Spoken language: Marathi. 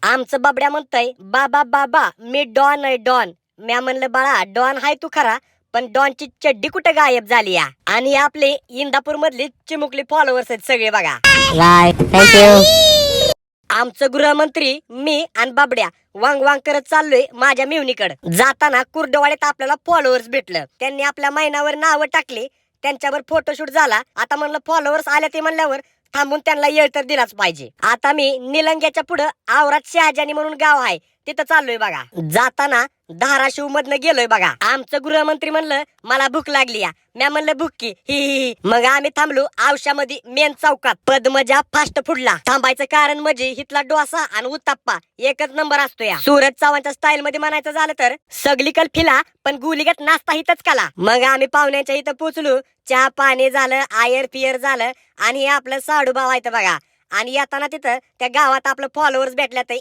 आमचं बाबड्या म्हणतय बाबा बाबा मी डॉन आहे डॉन. म्या म्हणलं बाळा डॉन हाय तू खरा, पण डॉनची चड्डी कुठे गायब झाली या. आणि आपले इंदापूर मधले चिमुकले फॉलोअर्स आहेत सगळे बघा. थँक्यू. आमचं गृहमंत्री मी आणि बाबड्या वांग वांग करत चाललोय माझ्या मेवणीकडे. जाताना कुर्डवाड्यात आपल्याला फॉलोअर्स भेटलं. त्यांनी आपल्या महिनावर नावं टाकले, त्यांच्यावर फोटोशूट झाला. आता म्हणलं फॉलोअर्स आले ते म्हणल्यावर थांबून त्यांना येळ तर दिलाच पाहिजे. आता मी निलंग्याच्या पुढे आवरात शहाजानी म्हणून गाव आहे तिथं चाललोय बघा. जाताना धाराशिव मधनं गेलोय बघा. आमचं गृहमंत्री म्हणलं मला भूक लागली या. म्या म्हणलं भूक की ही. मग आम्ही थांबलो औषामध्ये मेन चौकात पद्मजा फास्ट फूडला. थांबायचं कारण म्हणजे इथला डोसा आणि उत्तप्पा एकच नंबर असतो या. सूरज चव्हाणच्या स्टाईल मध्ये म्हणायचं झालं तर सगळीकल फिला पण गुलीगत नाश्ता हिथच काला. मग आम्ही पाहुण्यांच्या इथं पोचलो. चहा पाणी झालं, आयर पियर झालं आणि हे आपलं साडूभाव आहे बघा. आणि येताना तिथं त्या गावात आपलं फॉलोअर्स भेटल्यात.